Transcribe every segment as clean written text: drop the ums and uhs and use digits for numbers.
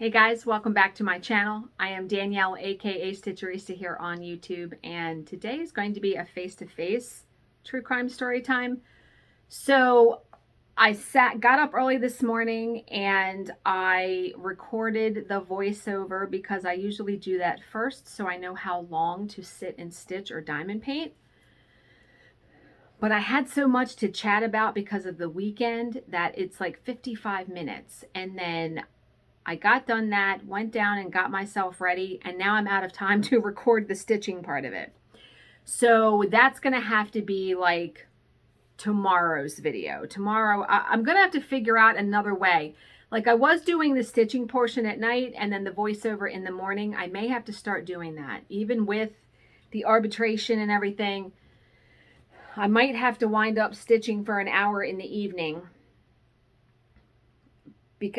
Hey guys, welcome back to my channel. I am Danielle, aka Stitcherista here on YouTube, and today is going to be a face-to-face true crime story time. So I got up early this morning and I recorded the voiceover because I usually do that first so I know how long to sit and stitch or diamond paint. But I had so much to chat about because of the weekend that it's like 55 minutes, and then I got done that, went down and got myself ready, and now I'm out of time to record the stitching part of it. So that's going to have to be like tomorrow's video. Tomorrow, I'm going to have to figure out another way. Like I was doing the stitching portion at night and then the voiceover in the morning. I may have to start doing that. Even with the arbitration and everything, I might have to wind up stitching for an hour in the evening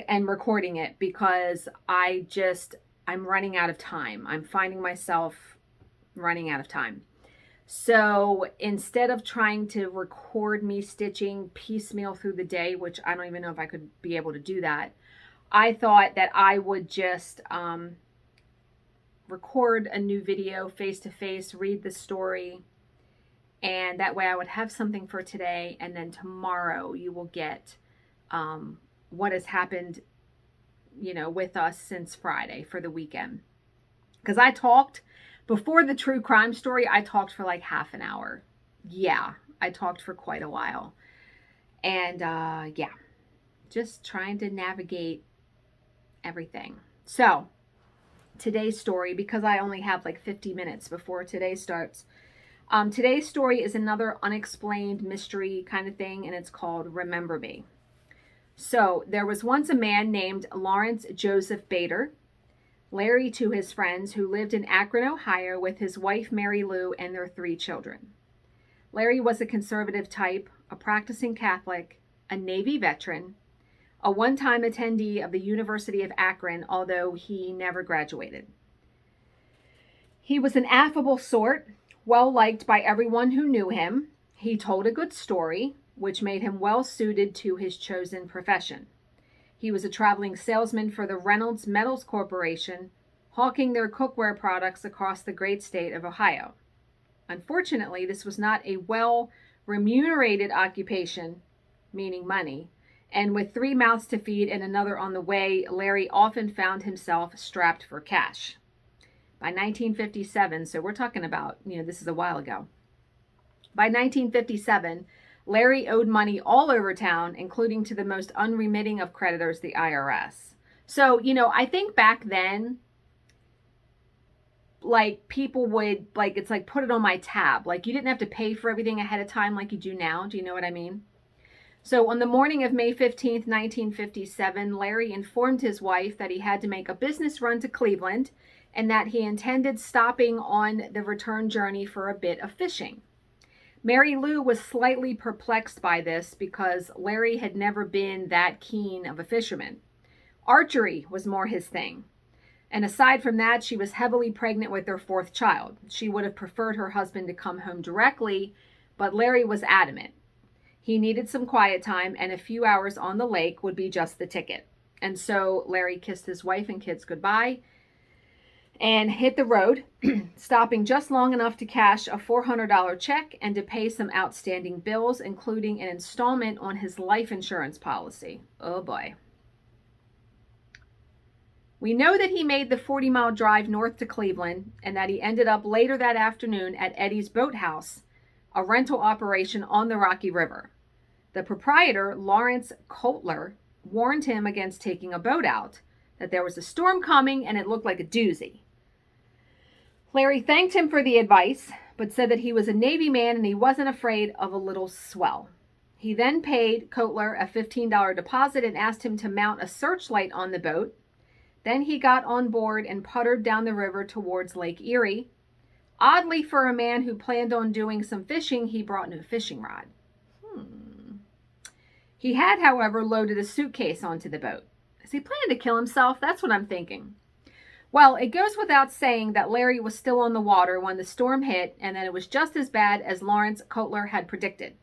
and recording it because I'm running out of time. I'm finding myself running out of time. So instead of trying to record me stitching piecemeal through the day, which I don't even know if I could be able to do that, I thought that I would just record a new video face-to-face, read the story, and that way I would have something for today, and then tomorrow you will get what has happened, with us since Friday for the weekend. Because I talked, before the true crime story, I talked for like half an hour. Yeah, I talked for quite a while. And yeah, just trying to navigate everything. So, today's story, because I only have like 50 minutes before today starts, today's story is another unexplained mystery kind of thing, and it's called Remember Me. So there was once a man named Lawrence Joseph Bader, Larry to his friends, who lived in Akron, Ohio with his wife Mary Lou and their 3 children. Larry was a conservative type, a practicing Catholic, a Navy veteran, a one-time attendee of the University of Akron, although he never graduated. He was an affable sort, well liked by everyone who knew him. He told a good story, which made him well suited to his chosen profession. He was a traveling salesman for the Reynolds Metals Corporation, hawking their cookware products across the great state of Ohio. Unfortunately, this was not a well-remunerated occupation, meaning money, and with 3 mouths to feed and another on the way, Larry often found himself strapped for cash. By 1957, so we're talking about, this is a while ago. By 1957, Larry owed money all over town, including to the most unremitting of creditors, the IRS. So, I think back then, like, people would, like, it's like, put it on my tab. Like, you didn't have to pay for everything ahead of time like you do now. Do you know what I mean? So, on the morning of May 15th, 1957, Larry informed his wife that he had to make a business run to Cleveland and that he intended stopping on the return journey for a bit of fishing. Mary Lou was slightly perplexed by this because Larry had never been that keen of a fisherman. Archery was more his thing. And aside from that, she was heavily pregnant with their 4th child. She would have preferred her husband to come home directly, but Larry was adamant. He needed some quiet time, and a few hours on the lake would be just the ticket. And so Larry kissed his wife and kids goodbye and hit the road, stopping just long enough to cash a $400 check and to pay some outstanding bills, including an installment on his life insurance policy. Oh boy. We know that he made the 40-mile drive north to Cleveland and that he ended up later that afternoon at Eddie's Boathouse, a rental operation on the Rocky River. The proprietor, Lawrence Kotler, warned him against taking a boat out, that there was a storm coming and it looked like a doozy. Larry thanked him for the advice, but said that he was a Navy man and he wasn't afraid of a little swell. He then paid Kotler a $15 deposit and asked him to mount a searchlight on the boat. Then he got on board and puttered down the river towards Lake Erie. Oddly, for a man who planned on doing some fishing, he brought no fishing rod. He had, however, loaded a suitcase onto the boat. Is he planning to kill himself? That's what I'm thinking. Well, it goes without saying that Larry was still on the water when the storm hit, and that it was just as bad as Lawrence Kotler had predicted.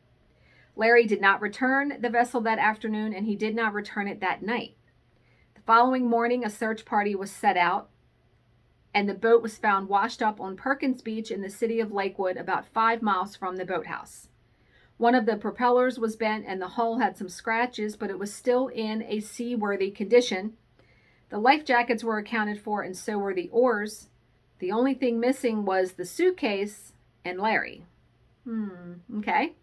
Larry did not return the vessel that afternoon, and he did not return it that night. The following morning, a search party was set out, and the boat was found washed up on Perkins Beach in the city of Lakewood, about 5 miles from the boathouse. One of the propellers was bent and the hull had some scratches, but it was still in a seaworthy condition. The life jackets were accounted for, and so were the oars. The only thing missing was the suitcase and Larry. Okay.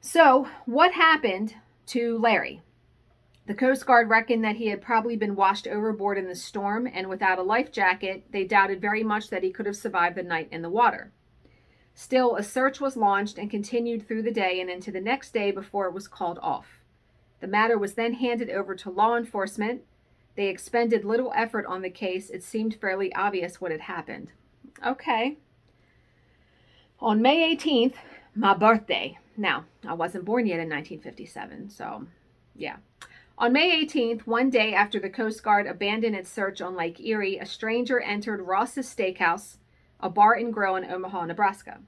So, what happened to Larry? The Coast Guard reckoned that he had probably been washed overboard in the storm, and without a life jacket, they doubted very much that he could have survived the night in the water. Still, a search was launched and continued through the day and into the next day before it was called off. The matter was then handed over to law enforcement. They expended little effort on the case. It seemed fairly obvious what had happened. Okay. On May 18th, my birthday. Now, I wasn't born yet in 1957, so yeah. On May 18th, one day after the Coast Guard abandoned its search on Lake Erie, a stranger entered Ross's Steakhouse, a bar and grill in Omaha, Nebraska.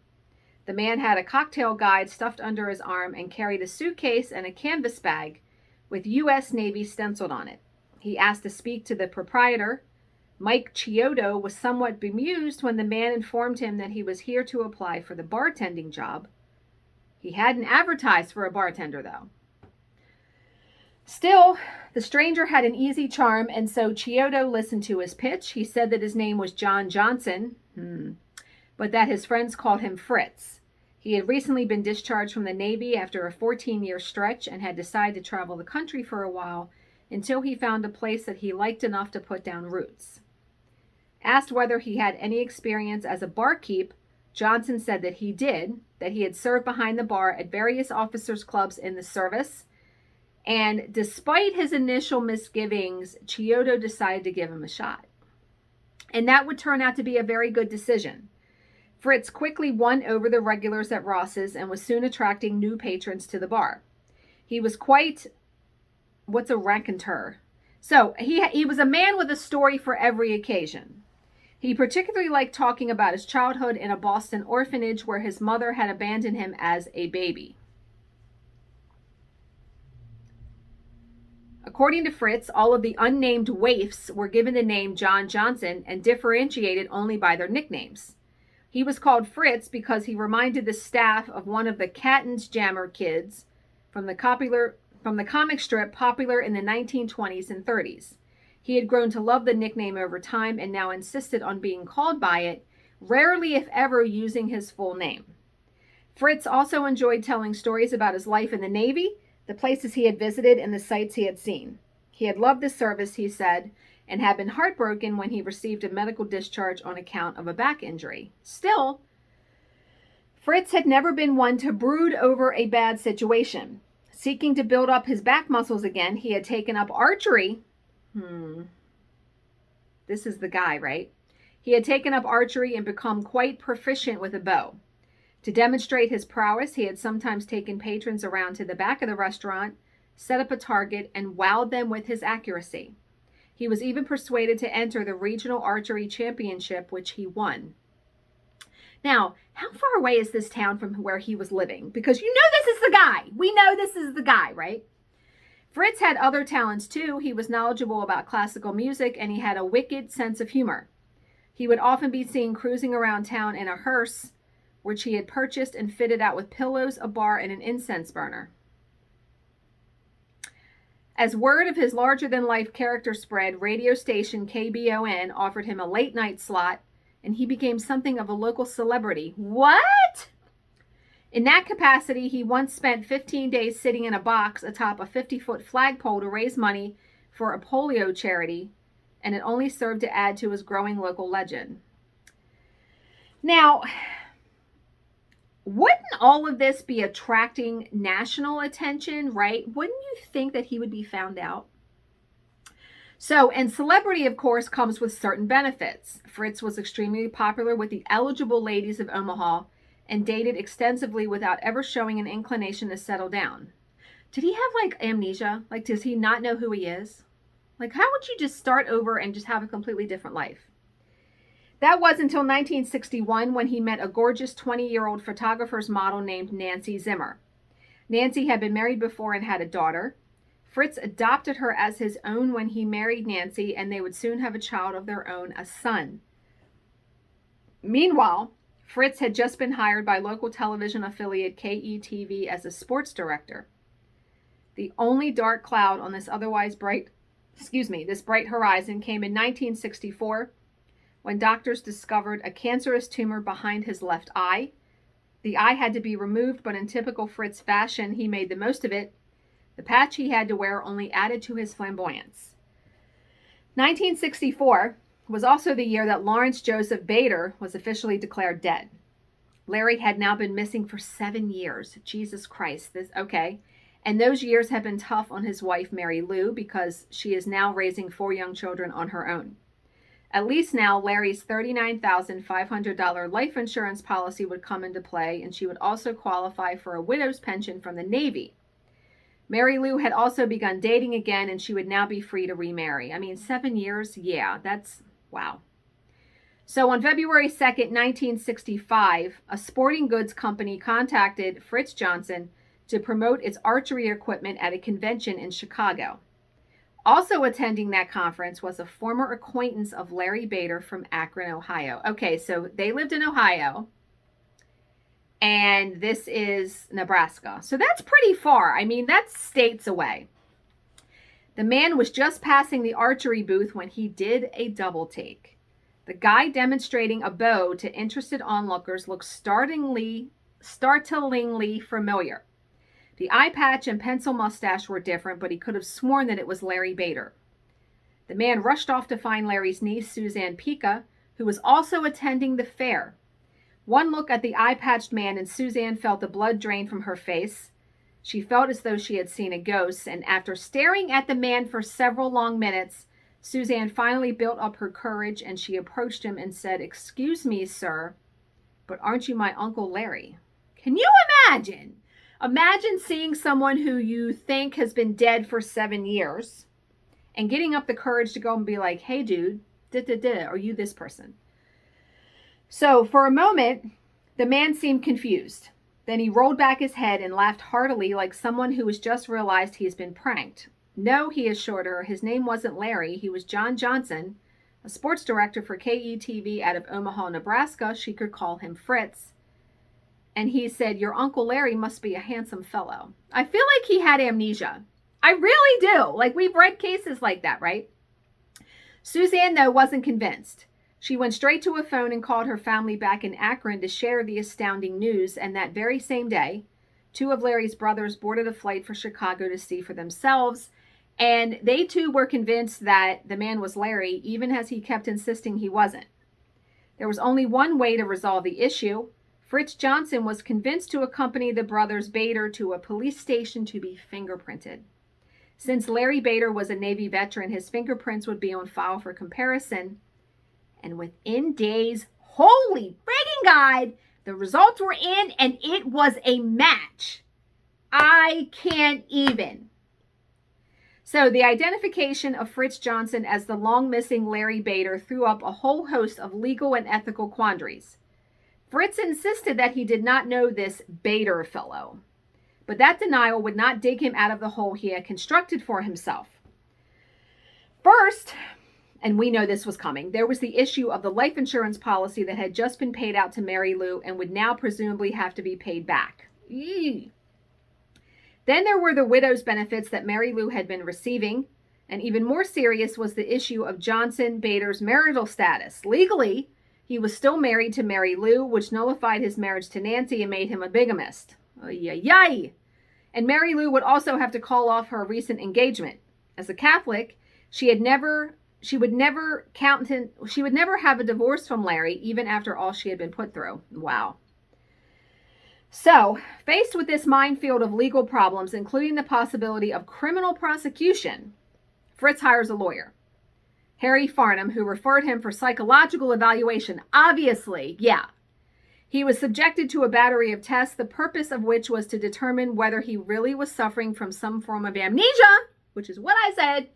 The man had a cocktail guide stuffed under his arm and carried a suitcase and a canvas bag with U.S. Navy stenciled on it. He asked to speak to the proprietor. Mike Chiodo was somewhat bemused when the man informed him that he was here to apply for the bartending job. He hadn't advertised for a bartender, though. Still, the stranger had an easy charm, and so Chiodo listened to his pitch. He said that his name was John Johnson, but that his friends called him Fritz. He had recently been discharged from the Navy after a 14-year stretch and had decided to travel the country for a while until he found a place that he liked enough to put down roots. Asked whether he had any experience as a barkeep, Johnson said that he did, that he had served behind the bar at various officers' clubs in the service. And despite his initial misgivings, Chiodo decided to give him a shot. And that would turn out to be a very good decision. Fritz quickly won over the regulars at Ross's and was soon attracting new patrons to the bar. He was quite, what's a raconteur? So he was a man with a story for every occasion. He particularly liked talking about his childhood in a Boston orphanage where his mother had abandoned him as a baby. According to Fritz, all of the unnamed waifs were given the name John Johnson and differentiated only by their nicknames. He was called Fritz because he reminded the staff of one of the Catton's Jammer kids from the comic strip popular in the 1920s and 30s. He had grown to love the nickname over time and now insisted on being called by it, rarely if ever using his full name. Fritz also enjoyed telling stories about his life in the Navy, the places he had visited, and the sights he had seen. He had loved the service, he said, and had been heartbroken when he received a medical discharge on account of a back injury. Still, Fritz had never been one to brood over a bad situation. Seeking to build up his back muscles again, he had taken up archery. This is the guy, right? He had taken up archery and become quite proficient with a bow. To demonstrate his prowess, he had sometimes taken patrons around to the back of the restaurant, set up a target, and wowed them with his accuracy. He was even persuaded to enter the regional archery championship, which he won. Now, how far away is this town from where he was living? Because you know this is the guy. We know this is the guy, right? Fritz had other talents too. He was knowledgeable about classical music, and he had a wicked sense of humor. He would often be seen cruising around town in a hearse, which he had purchased and fitted out with pillows, a bar, and an incense burner. As word of his larger-than-life character spread, radio station KBON offered him a late-night slot, and he became something of a local celebrity. What? In that capacity, he once spent 15 days sitting in a box atop a 50-foot flagpole to raise money for a polio charity, and it only served to add to his growing local legend. Now, wouldn't all of this be attracting national attention, right? Wouldn't you think that he would be found out? So, and celebrity, of course, comes with certain benefits. Fritz was extremely popular with the eligible ladies of Omaha and dated extensively without ever showing an inclination to settle down. Did he have like amnesia? Like, does he not know who he is? Like, how would you just start over and just have a completely different life? That was until 1961 when he met a gorgeous 20-year-old photographer's model named Nancy Zimmer. Nancy had been married before and had a daughter. Fritz adopted her as his own when he married Nancy, and they would soon have a child of their own, a son. Meanwhile, Fritz had just been hired by local television affiliate KETV as a sports director. The only dark cloud on this otherwise bright horizon came in 1964 when doctors discovered a cancerous tumor behind his left eye. The eye had to be removed, but in typical Fritz fashion, he made the most of it. The patch he had to wear only added to his flamboyance. 1964 was also the year that Lawrence Joseph Bader was officially declared dead. Larry had now been missing for 7 years. Jesus Christ. And those years have been tough on his wife, Mary Lou, because she is now raising 4 young children on her own. At least now, Larry's $39,500 life insurance policy would come into play, and she would also qualify for a widow's pension from the Navy. Mary Lou had also begun dating again, and she would now be free to remarry. I mean, 7 years? Yeah, that's, wow. So on February 2nd, 1965, a sporting goods company contacted Fritz Johnson to promote its archery equipment at a convention in Chicago. Also attending that conference was a former acquaintance of Larry Bader from Akron, Ohio. Okay, so they lived in Ohio, and this is Nebraska. So that's pretty far. I mean, that's states away. The man was just passing the archery booth when he did a double take. The guy demonstrating a bow to interested onlookers looked startlingly familiar. The eye patch and pencil mustache were different, but he could have sworn that it was Larry Bader. The man rushed off to find Larry's niece, Suzanne Pica, who was also attending the fair. One look at the eye-patched man, and Suzanne felt the blood drain from her face. She felt as though she had seen a ghost, and after staring at the man for several long minutes, Suzanne finally built up her courage, and she approached him and said, "Excuse me, sir, but aren't you my Uncle Larry?" Can you imagine? Imagine seeing someone who you think has been dead for 7 years and getting up the courage to go and be like, "Hey, dude, are you this person?" So for a moment, the man seemed confused. Then he rolled back his head and laughed heartily like someone who has just realized he has been pranked. No, he assured her, his name wasn't Larry. He was John Johnson, a sports director for KETV out of Omaha, Nebraska. She could call him Fritz. And he said, "Your Uncle Larry must be a handsome fellow." I feel like he had amnesia. I really do. Like, we've read cases like that, right? Suzanne, though, wasn't convinced. She went straight to a phone and called her family back in Akron to share the astounding news. And that very same day, 2 of Larry's brothers boarded a flight for Chicago to see for themselves. And they too were convinced that the man was Larry, even as he kept insisting he wasn't. There was only one way to resolve the issue. Fritz Johnson was convinced to accompany the brothers Bader to a police station to be fingerprinted. Since Larry Bader was a Navy veteran, his fingerprints would be on file for comparison. And within days, holy friggin' God, the results were in and it was a match. I can't even. So the identification of Fritz Johnson as the long-missing Larry Bader threw up a whole host of legal and ethical quandaries. Fritz insisted that he did not know this Bader fellow, but that denial would not dig him out of the hole he had constructed for himself. First, and we know this was coming, there was the issue of the life insurance policy that had just been paid out to Mary Lou and would now presumably have to be paid back. Eee. Then there were the widow's benefits that Mary Lou had been receiving, and even more serious was the issue of Johnson Bader's marital status. Legally, he was still married to Mary Lou, which nullified his marriage to Nancy and made him a bigamist. Yay! And Mary Lou would also have to call off her recent engagement. As a Catholic, she would never have a divorce from Larry, even after all she had been put through. Wow. So, faced with this minefield of legal problems, including the possibility of criminal prosecution, Fritz hires a lawyer, Harry Farnham, who referred him for psychological evaluation. Obviously, yeah. He was subjected to a battery of tests, the purpose of which was to determine whether he really was suffering from some form of amnesia, which is what I said,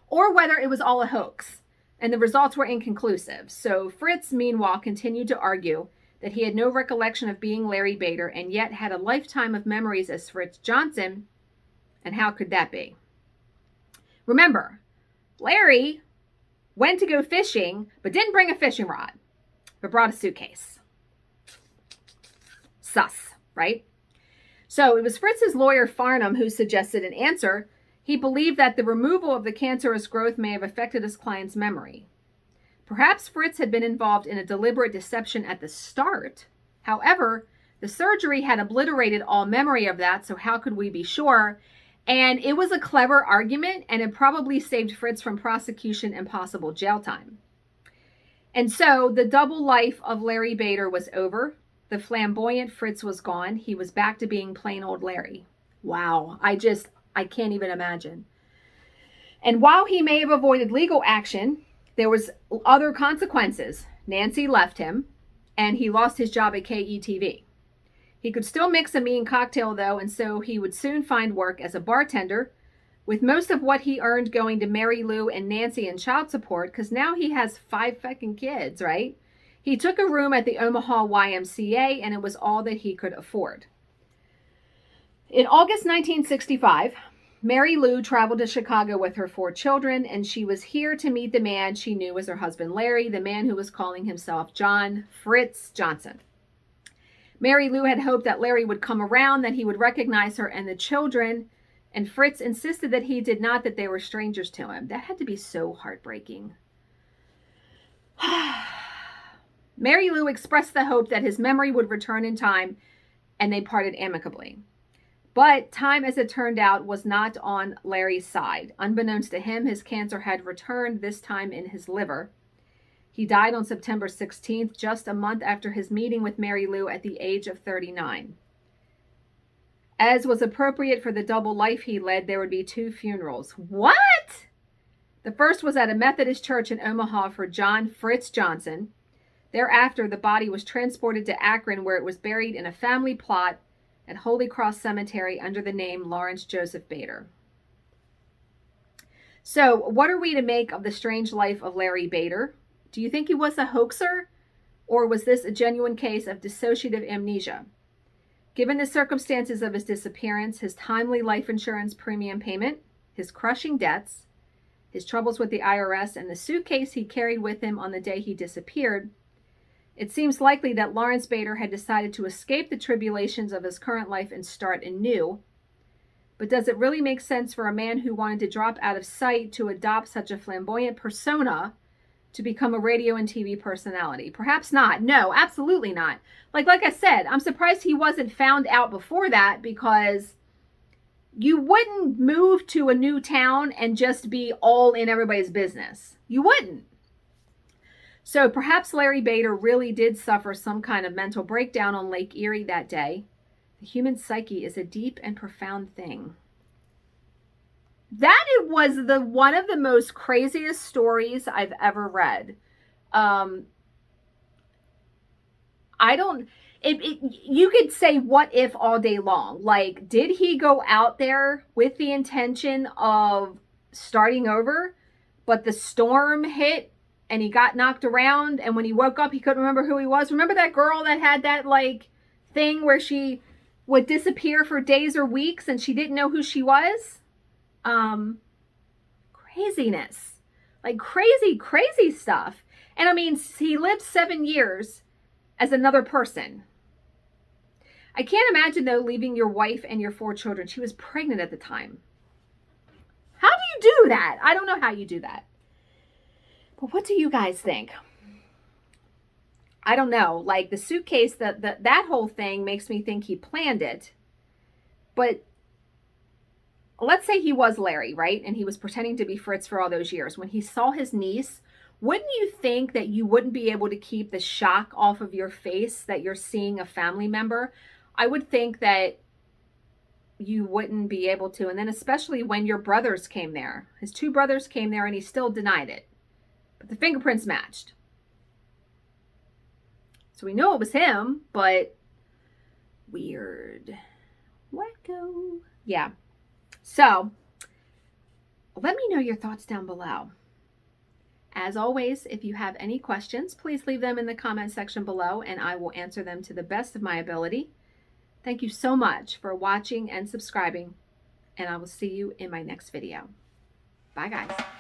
or whether it was all a hoax. And the results were inconclusive. So Fritz, meanwhile, continued to argue that he had no recollection of being Larry Bader and yet had a lifetime of memories as Fritz Johnson. And how could that be? Remember, Larry went to go fishing, but didn't bring a fishing rod, but brought a suitcase. Sus, right? So it was Fritz's lawyer, Farnham, who suggested an answer. He believed that the removal of the cancerous growth may have affected his client's memory. Perhaps Fritz had been involved in a deliberate deception at the start. However, the surgery had obliterated all memory of that, so how could we be sure? And it was a clever argument, and it probably saved Fritz from prosecution and possible jail time. And so the double life of Larry Bader was over. The flamboyant Fritz was gone. He was back to being plain old Larry. Wow, I can't even imagine. And while he may have avoided legal action, there was other consequences. Nancy left him, and he lost his job at KETV. He could still mix a mean cocktail, though, and so he would soon find work as a bartender, with most of what he earned going to Mary Lou and Nancy in child support, because now he has 5 fucking kids, right? He took a room at the Omaha YMCA, and it was all that he could afford. In August 1965, Mary Lou traveled to Chicago with her 4 children, and she was here to meet the man she knew was her husband Larry, the man who was calling himself John Fritz Johnson. Mary Lou had hoped that Larry would come around, that he would recognize her and the children, and Fritz insisted that he did not, that they were strangers to him. That had to be so heartbreaking. Mary Lou expressed the hope that his memory would return in time, and they parted amicably. But time, as it turned out, was not on Larry's side. Unbeknownst to him, his cancer had returned, this time in his liver. He died on September 16th, just a month after his meeting with Mary Lou at the age of 39. As was appropriate for the double life he led, there would be 2 funerals. What? The first was at a Methodist church in Omaha for John Fritz Johnson. Thereafter, the body was transported to Akron, where it was buried in a family plot at Holy Cross Cemetery under the name Lawrence Joseph Bader. So, what are we to make of the strange life of Larry Bader? Do you think he was a hoaxer, or was this a genuine case of dissociative amnesia? Given the circumstances of his disappearance, his timely life insurance premium payment, his crushing debts, his troubles with the IRS, and the suitcase he carried with him on the day he disappeared, it seems likely that Lawrence Bader had decided to escape the tribulations of his current life and start anew. But does it really make sense for a man who wanted to drop out of sight to adopt such a flamboyant persona to become a radio and TV personality? Perhaps not. No, absolutely not. Like I said, I'm surprised he wasn't found out before that, because you wouldn't move to a new town and just be all in everybody's business. You wouldn't. So perhaps Larry Bader really did suffer some kind of mental breakdown on Lake Erie that day. The human psyche is a deep and profound thing. That was one of the most craziest stories I've ever read. You could say what if all day long. Like, did he go out there with the intention of starting over, but the storm hit and he got knocked around, and when he woke up, he couldn't remember who he was? Remember that girl that had that, thing where she would disappear for days or weeks and she didn't know who she was? Craziness. Crazy stuff. And I mean, he lived 7 years as another person. I can't imagine, though, leaving your wife and your 4 children. She was pregnant at the time. How do you do that? I don't know how you do that. But what do you guys think? I don't know. The suitcase, that whole thing makes me think he planned it. But let's say he was Larry, right? And he was pretending to be Fritz for all those years. When he saw his niece, wouldn't you think that you wouldn't be able to keep the shock off of your face that you're seeing a family member? I would think that you wouldn't be able to. And then especially when your brothers came there. His 2 brothers came there and he still denied it. But the fingerprints matched. So we know it was him, but weird. Wacko. Yeah. So let me know your thoughts down below. As always, if you have any questions, please leave them in the comment section below and I will answer them to the best of my ability. Thank you so much for watching and subscribing, and I will see you in my next video. Bye, guys.